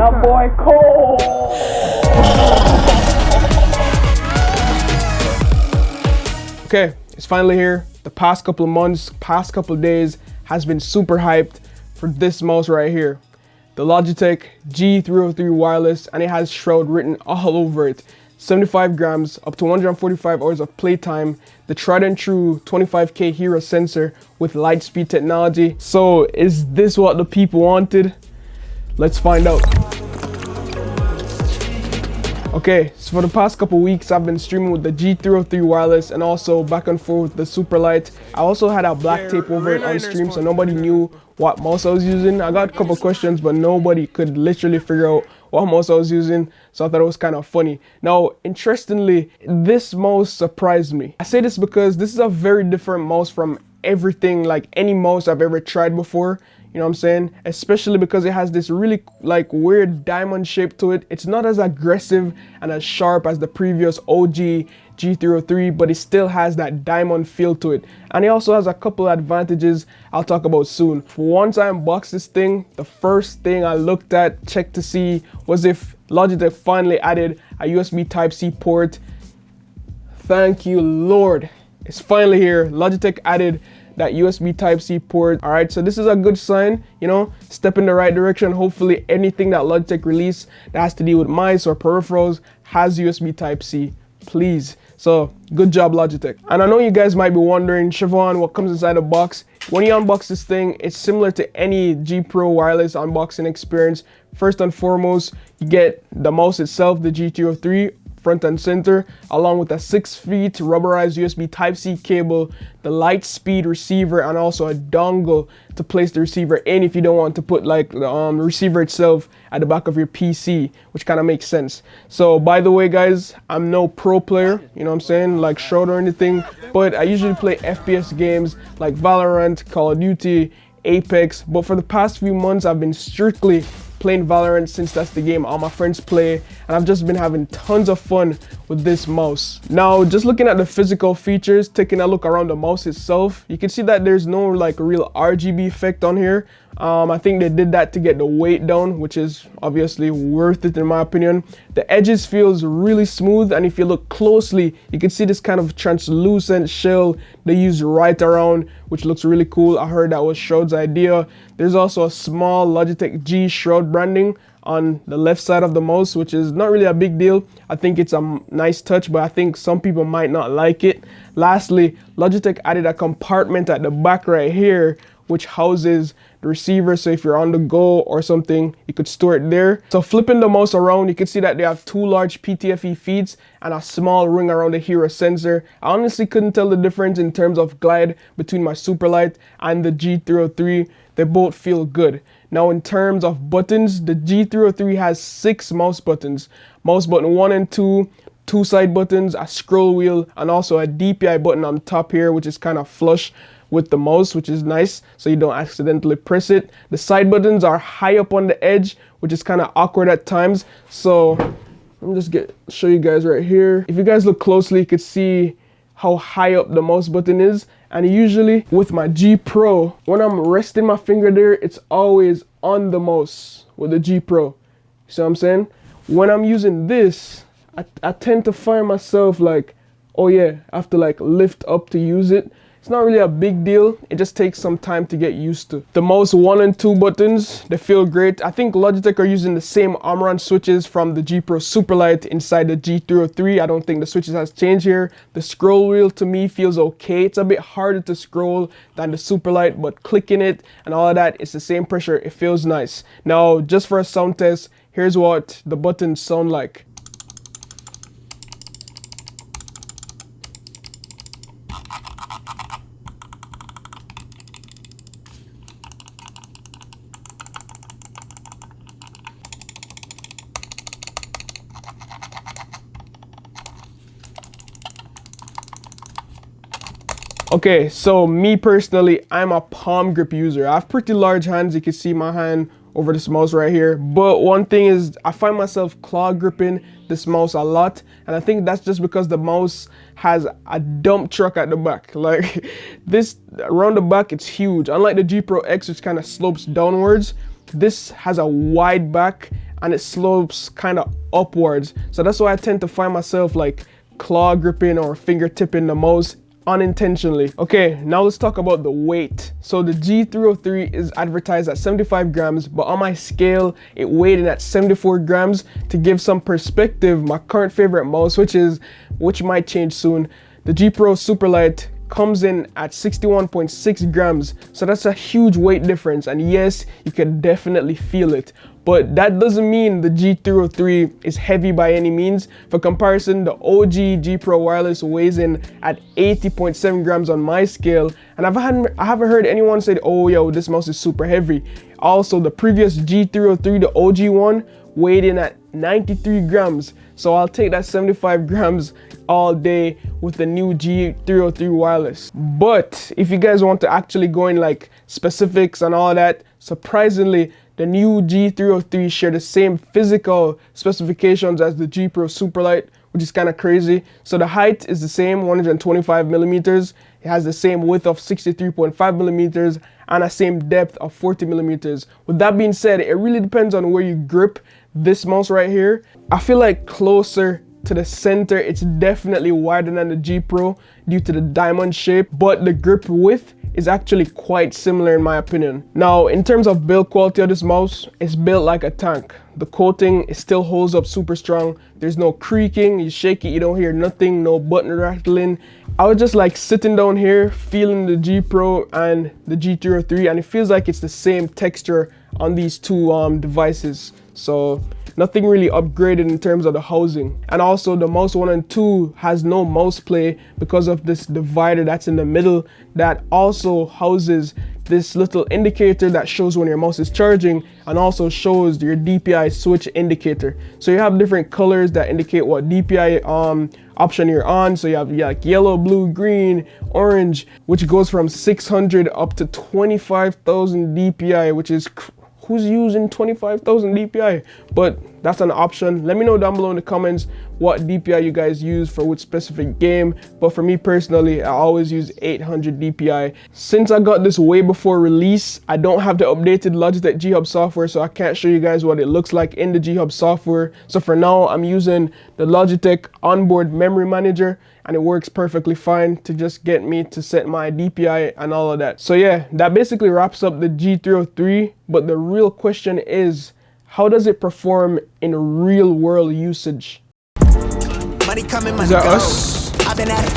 That boy cold. Okay, it's finally here. The past couple of months, past couple of days has been super hyped for this mouse right here. The Logitech G303 Wireless, and it has Shroud written all over it. 75 grams, up to 145 hours of playtime, the tried and true 25K Hero sensor with Lightspeed technology. So is this what the people wanted? Let's find out. Okay, so for the past couple weeks, I've been streaming with the G303 Wireless and also back and forth with the Superlight. I also had a black tape over it on stream, so nobody knew what mouse I was using. I got a couple questions, but nobody could literally figure out what mouse I was using, so I thought it was kind of funny. Now, interestingly, this mouse surprised me. I say this because this is a very different mouse from everything, like any mouse I've ever tried before. You know what I'm saying? Especially because it has this really like weird diamond shape to it. It's not as aggressive and as sharp as the previous OG G303, but it still has that diamond feel to it. And it also has a couple of advantages I'll talk about soon. Once I unboxed this thing, the first thing I looked at, checked to see, was if Logitech finally added a USB Type-C port. Thank you, Lord. It's finally here. Logitech added that USB Type-C port. All right, so this is a good sign, you know, step in the right direction. Hopefully anything that Logitech release that has to do with mice or peripherals has USB Type-C, please. So good job, Logitech. And I know you guys might be wondering, Shevon, what comes inside the box? When you unbox this thing, it's similar to any G Pro wireless unboxing experience. First and foremost, you get the mouse itself, the G303, front and center, along with a 6 feet rubberized USB Type-C cable, the Lightspeed receiver, and also a dongle to place the receiver in if you don't want to put like the receiver itself at the back of your PC, which kind of makes sense. So by the way, guys, I'm no pro player, you know what I'm saying, like Shroud or anything, but I usually play FPS games like Valorant, Call of Duty, Apex, but for the past few months I've been strictly playing Valorant since that's the game all my friends play, and I've just been having tons of fun with this mouse. Now, just looking at the physical features, taking a look around the mouse itself, you can see that there's no like real RGB effect on here. I think they did that to get the weight down, which is obviously worth it in my opinion. The edges feels really smooth, and if you look closely, you can see this kind of translucent shell they use right around, which looks really cool. I heard that was Shroud's idea. There's also a small Logitech G Shroud branding on the left side of the mouse, which is not really a big deal. I think it's a nice touch, but I think some people might not like it. Lastly, Logitech added a compartment at the back right here, which houses the receiver, so if you're on the go or something, you could store it there. So flipping the mouse around, you can see that they have two large PTFE feeds and a small ring around the Hero sensor. I honestly couldn't tell the difference in terms of glide between my Superlight and the G303. They both feel good. Now in terms of buttons, the G303 has 6 mouse buttons. Mouse button 1 and 2, 2 side buttons, a scroll wheel, and also a DPI button on top here, which is kind of flush with the mouse, which is nice, so you don't accidentally press it. The side buttons are high up on the edge, which is kind of awkward at times. So let me just show you guys right here. If you guys look closely, you can see how high up the mouse button is. And usually with my G Pro, when I'm resting my finger there, it's always on the mouse with the G Pro. See what I'm saying? When I'm using this, I tend to find myself like, oh yeah, I have to like lift up to use it. It's not really a big deal. It just takes some time to get used to. The mouse 1 and 2 buttons, they feel great. I think Logitech are using the same Omron switches from the G Pro Superlight inside the G303. I don't think the switches has changed here. The scroll wheel to me feels okay. It's a bit harder to scroll than the Superlight, but clicking it and all of that, it's the same pressure. It feels nice. Now, just for a sound test, here's what the buttons sound like. Okay, so me personally, I'm a palm grip user. I have pretty large hands. You can see my hand over this mouse right here. But one thing is, I find myself claw gripping this mouse a lot, and I think that's just because the mouse has a dump truck at the back. Like this around the back, it's huge. Unlike the G Pro X, which kind of slopes downwards, this has a wide back and it slopes kind of upwards. So that's why I tend to find myself like claw gripping or finger tipping the mouse unintentionally. Okay, now let's talk about the weight. So the G303 is advertised at 75 grams, but on my scale, it weighed in at 74 grams. To give some perspective, my current favorite mouse, which might change soon, the G Pro Superlight, comes in at 61.6 grams. So that's a huge weight difference, and yes, you can definitely feel it. But that doesn't mean the G303 is heavy by any means. For comparison, the OG G Pro Wireless weighs in at 80.7 grams on my scale. And I haven't heard anyone say, oh yo, this mouse is super heavy. Also, the previous G303, the OG one, weighed in at 93 grams. So I'll take that 75 grams all day with the new G303 Wireless. But if you guys want to actually go in like specifics and all that, surprisingly, the new G303 share the same physical specifications as the G Pro Superlight, which is kind of crazy. So the height is the same, 125 millimeters. It has the same width of 63.5 millimeters and the same depth of 40 millimeters. With that being said, it really depends on where you grip this mouse right here. I feel like closer to the center, it's definitely wider than the G Pro due to the diamond shape, but the grip width is actually quite similar in my opinion. Now, in terms of build quality of this mouse, it's built like a tank. The coating, it still holds up super strong. There's no creaking, you shake it, you don't hear nothing, no button rattling. I was just like sitting down here, feeling the G Pro and the G303, and it feels like it's the same texture on these two devices. So nothing really upgraded in terms of the housing. And also the mouse 1 and 2 has no mouse play because of this divider that's in the middle that also houses this little indicator that shows when your mouse is charging and also shows your DPI switch indicator. So you have different colors that indicate what DPI option you're on. So you have like yellow, blue, green, orange, which goes from 600 up to 25,000 DPI, which is who's using 25,000 DPI? But that's an option. Let me know down below in the comments what DPI you guys use for which specific game. But for me personally, I always use 800 DPI. Since I got this way before release, I don't have the updated Logitech G Hub software, so I can't show you guys what it looks like in the G Hub software. So for now, I'm using the Logitech onboard memory manager, and it works perfectly fine to just get me to set my DPI and all of that. So yeah, that basically wraps up the G303. But the real question is, how does it perform in real world usage? Money coming, money Is that go. us? I've been at it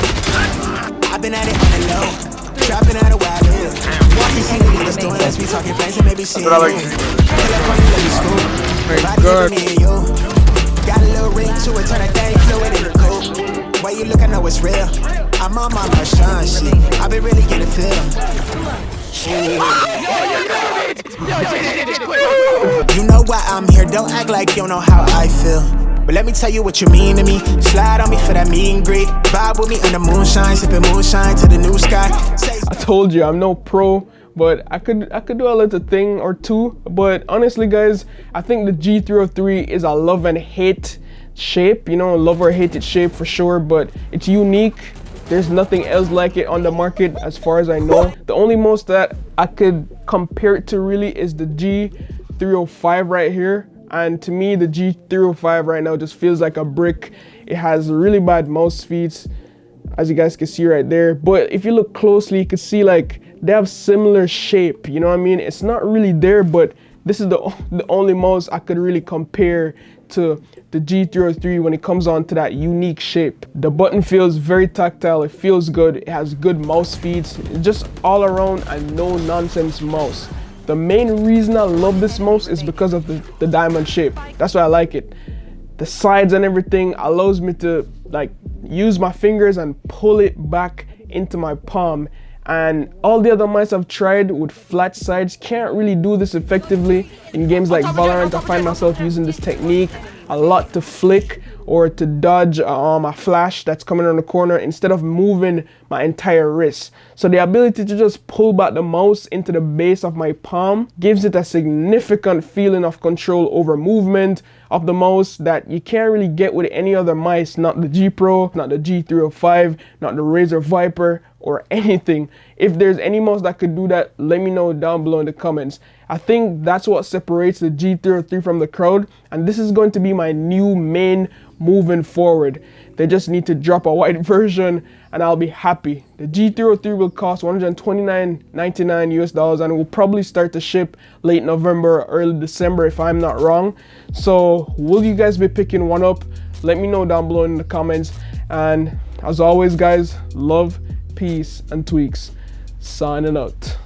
on the low. Trapping out of wild hills. Walking in the niggas doing us, we talking friends and maybe seeing you. Thank God. Got a little ring to it, turn that thing fluid in the cool. Why you look, I know it's real. I'm on my Sean shit. I've been really getting feel. You know why I'm here, don't act like you don't know how I feel. But let me tell you what you mean to me. Slide on me for that meet and greet. Vibe with me in the moonshine, sipping moonshine to the new sky. I told you I'm no pro, but I could do a little thing or two. But honestly guys, I think the G303 is a love and hate shape, you know, love or hate it shape for sure, but it's unique. There's nothing else like it on the market as far as I know. The only mouse that I could compare it to really is the G305 right here. And to me, the G305 right now just feels like a brick. It has really bad mouse speeds, as you guys can see right there. But if you look closely, you can see like they have similar shape, you know what I mean? It's not really there, but this is the only mouse I could really compare to the G303 when it comes on to that unique shape. The button feels very tactile, it feels good, it has good mouse speeds, just all around a no nonsense mouse. The main reason I love this mouse is because of the diamond shape. That's why I like it. The sides and everything allows me to like use my fingers and pull it back into my palm. And all the other mice I've tried with flat sides can't really do this effectively. In games like Valorant, I find myself using this technique a lot to flick or to dodge a flash that's coming around the corner instead of moving my entire wrist. So the ability to just pull back the mouse into the base of my palm gives it a significant feeling of control over movement of the mouse that you can't really get with any other mice, not the G Pro, not the G305, not the Razer Viper, or anything. If there's any mouse that could do that, let me know down below in the comments. I think that's what separates the G303 from the Crowd, and this is going to be my new main moving forward. They just need to drop a white version and I'll be happy. The G303 will cost $129.99 US, and it will probably start to ship late November, early December if I'm not wrong. So will you guys be picking one up? Let me know down below in the comments. And as always guys, love, peace, and tweaks. Signing out.